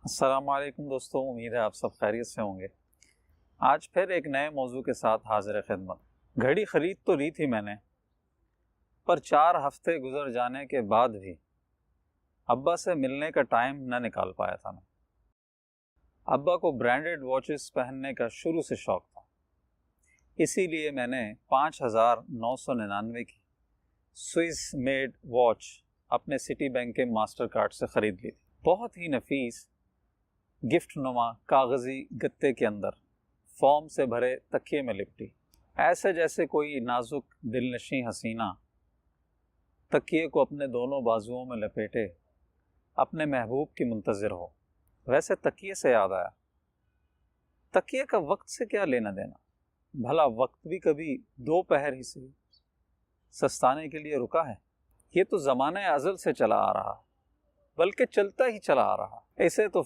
السلام علیکم دوستوں، امید ہے آپ سب خیریت سے ہوں گے۔ آج پھر ایک نئے موضوع کے ساتھ حاضر خدمت۔ گھڑی خرید تو لی تھی میں نے، پر 4 ہفتے گزر جانے کے بعد بھی ابا سے ملنے کا ٹائم نہ نکال پایا تھا میں۔ ابا کو برانڈڈ واچز پہننے کا شروع سے شوق تھا، اسی لیے میں نے 5,999 کی سوئس میڈ واچ اپنے سٹی بینک کے ماسٹر کارڈ سے خرید لی تھی۔ بہت ہی نفیس گفٹ نما کاغذی گتے کے اندر فوم سے بھرے تکیے میں لپٹی، ایسے جیسے کوئی نازک دلنشیں حسینہ تکیے کو اپنے دونوں بازوؤں میں لپیٹے اپنے محبوب کی منتظر ہو۔ ویسے تکیے سے یاد آیا، تکیے کا وقت سے کیا لینا دینا؟ بھلا وقت بھی کبھی 2 پہر ہی سے سستانے کے لیے رکا ہے؟ یہ تو زمانہ ازل سے چلا آ رہا، بلکہ چلتا ہی چلا آ رہا۔ اسے تو